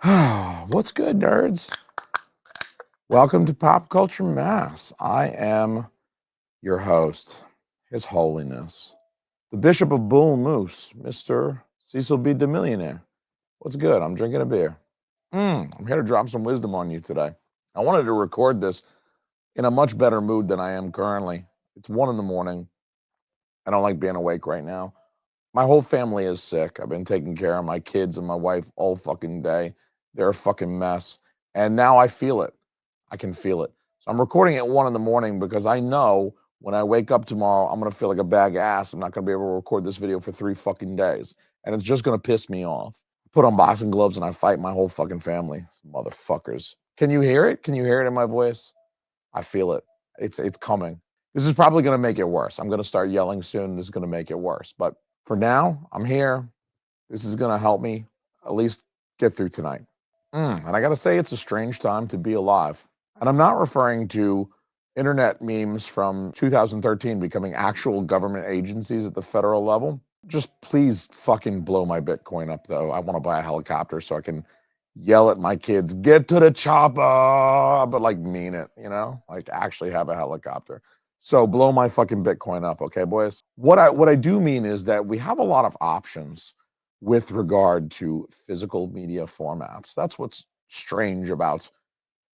What's good, nerds? Welcome to Pop Culture Mass. I am your host, His Holiness, the Bishop of Bull Moose, Mr. Cecil B. DeMillionaire. What's good? I'm drinking a beer. I'm here to drop some wisdom on you today. I wanted to record this in a much better mood than I am currently. It's 1 in the morning. I don't like being awake right now. My whole family is sick. I've been taking care of my kids and my wife all fucking day. They're a fucking mess. And now I feel it. I can feel it. So I'm recording at 1 in the morning because I know when I wake up tomorrow, I'm going to feel like a bag of ass. I'm not going to be able to record this video for 3 fucking days. And it's just going to piss me off. Put on boxing gloves and I fight my whole fucking family. Motherfuckers. Can you hear it? Can you hear it in my voice? I feel it. It's coming. This is probably going to make it worse. I'm going to start yelling soon. This is going to make it worse. But for now, I'm here. This is going to help me at least get through tonight. And I got to say, it's a strange time to be alive. And I'm not referring to internet memes from 2013 becoming actual government agencies at the federal level. Just please fucking blow my Bitcoin up, though. I want to buy a helicopter so I can yell at my kids, get to the chopper, but like mean it, like actually have a helicopter. So blow my fucking Bitcoin up, okay, boys? What I do mean is that we have a lot of options with regard to physical media formats. That's what's strange about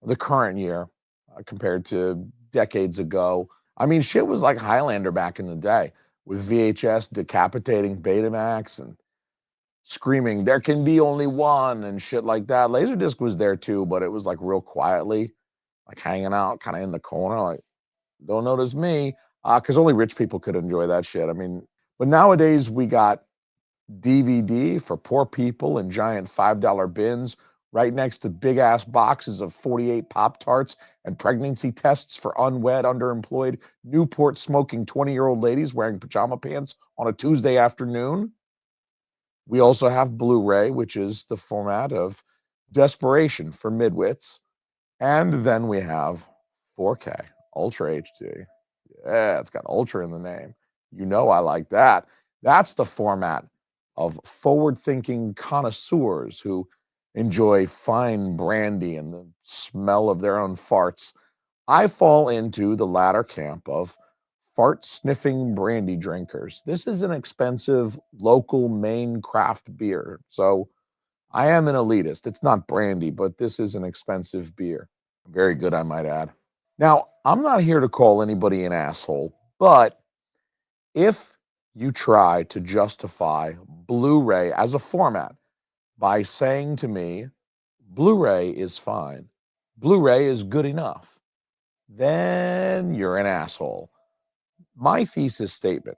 the current year compared to decades ago. I mean, shit was like Highlander back in the day with VHS decapitating Betamax and screaming, there can be only one and shit like that. Laserdisc was there too, but it was like real quietly, like hanging out kind of in the corner, like, don't notice me, because only rich people could enjoy that shit. I mean, but nowadays we got DVD for poor people in giant $5 bins right next to big ass boxes of 48 Pop Tarts and pregnancy tests for unwed, underemployed, Newport smoking 20-year-old ladies wearing pajama pants on a Tuesday afternoon. We also have Blu-ray, which is the format of desperation for midwits. And then we have 4K, Ultra HD. Yeah, it's got Ultra in the name. You know I like that. That's the format of forward-thinking connoisseurs who enjoy fine brandy and the smell of their own farts. I fall into the latter camp of fart-sniffing brandy drinkers. This is an expensive local Maine craft beer, so I am an elitist. It's not brandy, but this is an expensive beer. Very good, I might add. Now, I'm not here to call anybody an asshole, but if you try to justify Blu-ray as a format by saying to me, Blu-ray is fine, Blu-ray is good enough, then you're an asshole. My thesis statement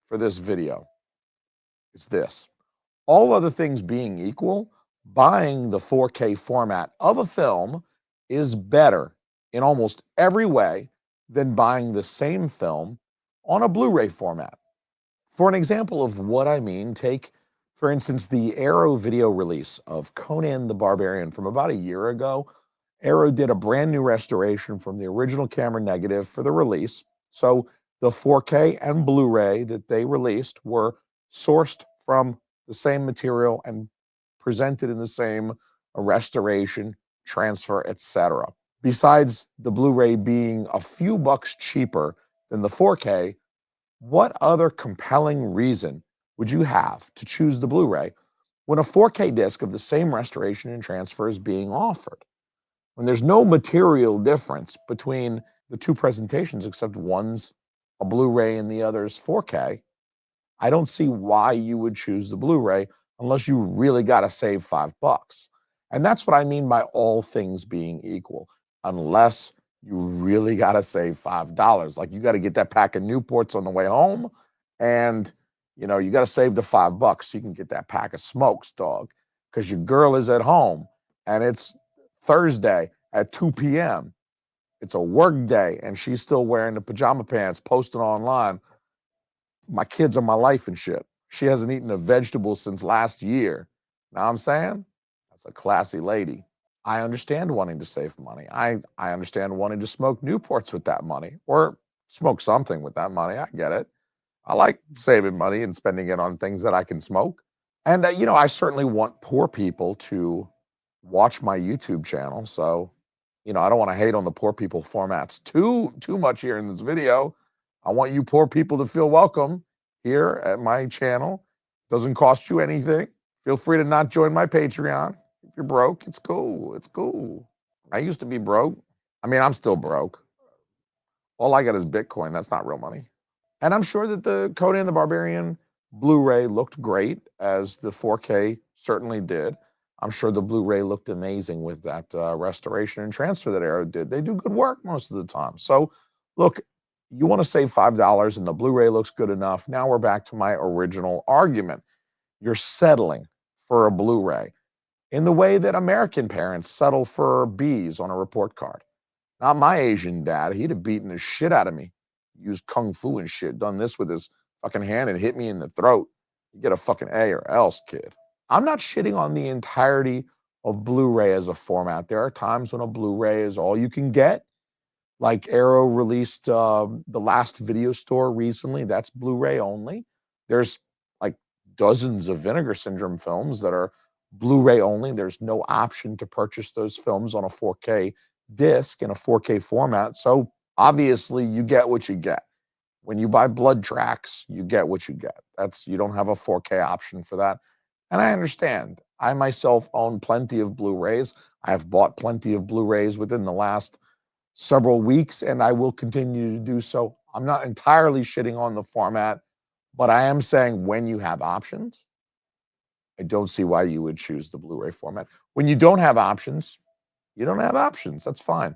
for this video is this. All other things being equal, buying the 4K format of a film is better in almost every way than buying the same film on a Blu-ray format. For an example of what I mean, take, for instance, the Arrow video release of Conan the Barbarian from about a year ago. Arrow did a brand new restoration from the original camera negative for the release. So the 4K and Blu-ray that they released were sourced from the same material and presented in the same restoration, transfer, etc. Besides the Blu-ray being a few bucks cheaper than the 4K, what other compelling reason would you have to choose the Blu-ray when a 4K disc of the same restoration and transfer is being offered? When there's no material difference between the two presentations except one's a Blu-ray and the other's 4K, I don't see why you would choose the Blu-ray unless you really got to save $5. And that's what I mean by all things being equal, unless you really got to save $5. Like you got to get that pack of Newports on the way home, and you got to save the $5 so you can get that pack of smokes, dog, because your girl is at home and it's Thursday at 2 p.m. It's a work day and she's still wearing the pajama pants, posting online, my kids are my life and shit. She hasn't eaten a vegetable since last year. Know what I'm saying? That's a classy lady. I understand wanting to save money. I understand wanting to smoke Newports with that money or smoke something with that money. I get it. I like saving money and spending it on things that I can smoke. And, I certainly want poor people to watch my YouTube channel. So, I don't want to hate on the poor people formats too much here in this video. I want you poor people to feel welcome here at my channel. Doesn't cost you anything. Feel free to not join my Patreon. If you're broke, it's cool. It's cool. I used to be broke. I mean, I'm still broke. All I got is Bitcoin. That's not real money. And I'm sure that the Conan the Barbarian Blu-ray looked great, as the 4K certainly did. I'm sure the Blu-ray looked amazing with that restoration and transfer that Arrow did. They do good work most of the time. So, look, you want to save $5 and the Blu-ray looks good enough. Now we're back to my original argument. You're settling for a Blu-ray in the way that American parents settle for B's on a report card. Not my Asian dad. He'd have beaten the shit out of me. Used kung fu and shit. Done this with his fucking hand and hit me in the throat. You get a fucking A or else, kid. I'm not shitting on the entirety of Blu-ray as a format. There are times when a Blu-ray is all you can get. Like Arrow released The Last Video Store recently. That's Blu-ray only. There's like dozens of Vinegar Syndrome films that are Blu-ray only. There's no option to purchase those films on a 4K disc in a 4K format. So obviously you get what you get. When you buy Blood Tracks, you get what you get. You don't have a 4K option for that. And I understand. I myself own plenty of Blu-rays. I have bought plenty of Blu-rays within the last several weeks, and I will continue to do so. I'm not entirely shitting on the format, but I am saying when you have options, I don't see why you would choose the Blu-ray format. When you don't have options, you don't have options. That's fine.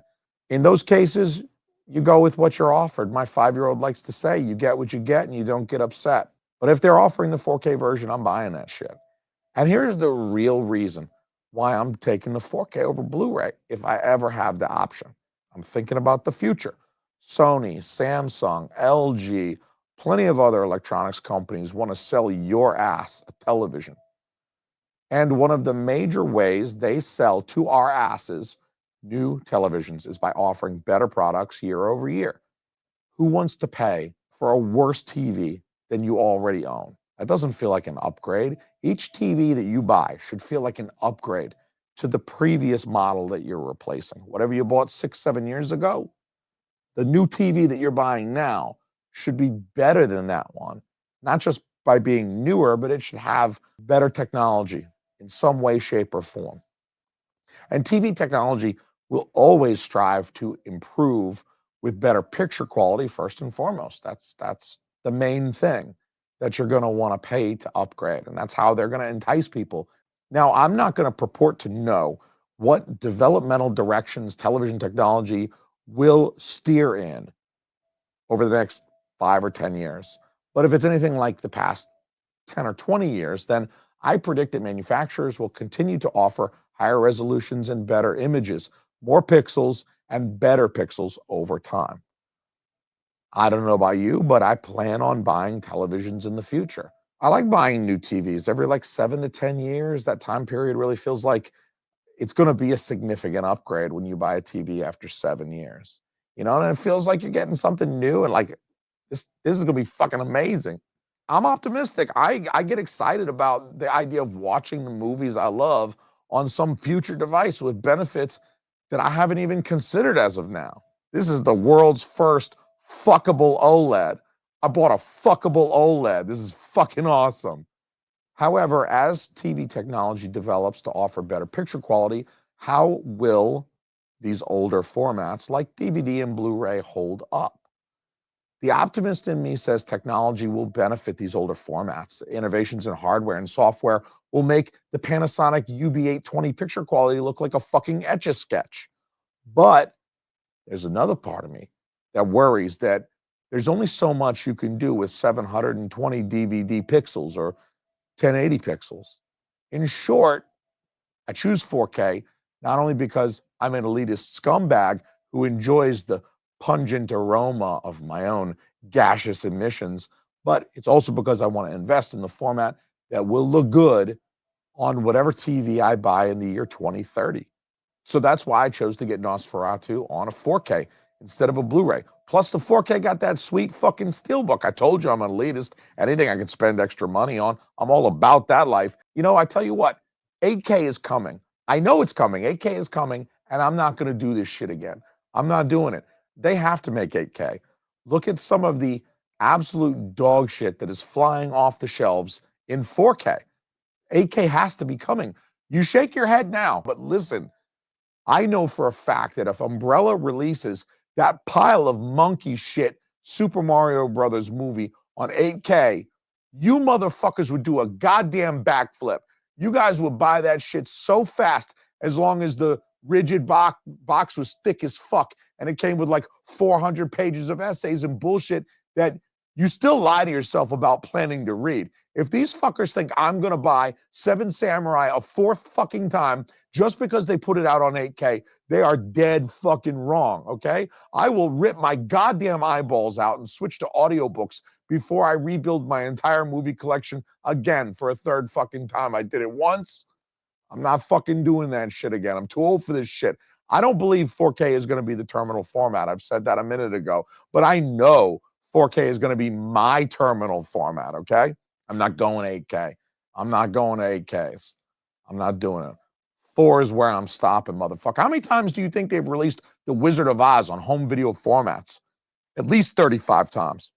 In those cases, you go with what you're offered. My 5-year-old likes to say, you get what you get and you don't get upset. But if they're offering the 4K version, I'm buying that shit. And here's the real reason why I'm taking the 4K over Blu-ray if I ever have the option. I'm thinking about the future. Sony, Samsung, LG, plenty of other electronics companies want to sell your ass a television. And one of the major ways they sell to our asses new televisions is by offering better products year over year. Who wants to pay for a worse TV than you already own? That doesn't feel like an upgrade. Each TV that you buy should feel like an upgrade to the previous model that you're replacing. Whatever you bought 6, 7 years ago, the new TV that you're buying now should be better than that one, not just by being newer, but it should have better technology in some way, shape, or form. And TV technology will always strive to improve with better picture quality first and foremost. That's the main thing that you're going to want to pay to upgrade, and that's how they're going to entice people. Now, I'm not going to purport to know what developmental directions television technology will steer in over the next 5 or 10 years. But if it's anything like the past 10 or 20 years, then I predict that manufacturers will continue to offer higher resolutions and better images, more pixels and better pixels over time. I don't know about you, but I plan on buying televisions in the future. I like buying new TVs every like 7 to 10 years. That time period really feels like it's going to be a significant upgrade when you buy a TV after 7 years. And it feels like you're getting something new and like this is going to be fucking amazing. I'm optimistic. I get excited about the idea of watching the movies I love on some future device with benefits that I haven't even considered as of now. This is the world's first fuckable OLED. I bought a fuckable OLED. This is fucking awesome. However, as TV technology develops to offer better picture quality, how will these older formats like DVD and Blu-ray hold up? The optimist in me says technology will benefit these older formats. Innovations in hardware and software will make the Panasonic UB820 picture quality look like a fucking Etch-a-Sketch. But there's another part of me that worries that there's only so much you can do with 720 DVD pixels or 1080 pixels. In short, I choose 4K not only because I'm an elitist scumbag who enjoys the pungent aroma of my own gaseous emissions, but it's also because I want to invest in the format that will look good on whatever TV I buy in the year 2030. So that's why I chose to get Nosferatu on a 4K instead of a Blu-ray. Plus, the 4K got that sweet fucking steelbook. I told you I'm an elitist. Anything I can spend extra money on, I'm all about that life. I tell you what, 8K is coming. I know it's coming. 8K is coming, and I'm not going to do this shit again. I'm not doing it. They have to make 8K. Look at some of the absolute dog shit that is flying off the shelves in 4K. 8K has to be coming. You shake your head now, but listen, I know for a fact that if Umbrella releases that pile of monkey shit Super Mario Brothers movie on 8K, you motherfuckers would do a goddamn backflip. You guys would buy that shit so fast as long as the rigid box was thick as fuck and it came with like 400 pages of essays and bullshit that you still lie to yourself about planning to read. If these fuckers think I'm going to buy Seven Samurai a fourth fucking time just because they put it out on 8K, they are dead fucking wrong, okay? I will rip my goddamn eyeballs out and switch to audiobooks before I rebuild my entire movie collection again for a third fucking time. I did it once. I'm not fucking doing that shit again. I'm too old for this shit. I don't believe 4K is going to be the terminal format. I've said that a minute ago, but I know 4K is going to be my terminal format, okay? I'm not going 8K. I'm not going to 8Ks. I'm not doing it. 4 is where I'm stopping, motherfucker. How many times do you think they've released The Wizard of Oz on home video formats? At least 35 times.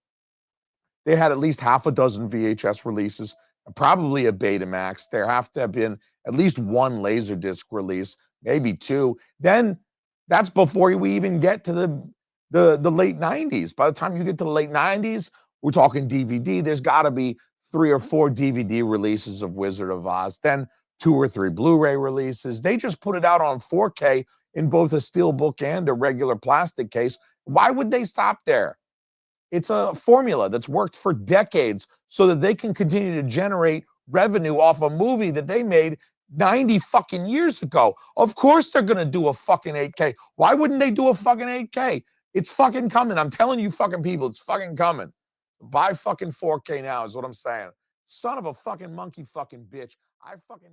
They had at least half a dozen VHS releases, probably a Betamax. There have to have been at least one Laserdisc release, maybe two. Then that's before we even get to the late 90s. By the time you get to the late 90s, we're talking DVD. There's got to be 3 or 4 DVD releases of Wizard of Oz, then 2 or 3 Blu-ray releases. They just put it out on 4K in both a steelbook and a regular plastic case. Why would they stop there? It's a formula that's worked for decades so that they can continue to generate revenue off a movie that they made 90 fucking years ago. Of course they're going to do a fucking 8K. Why wouldn't they do a fucking 8K? It's fucking coming. I'm telling you fucking people, it's fucking coming. Buy fucking 4K now is what I'm saying. Son of a fucking monkey fucking bitch. I fucking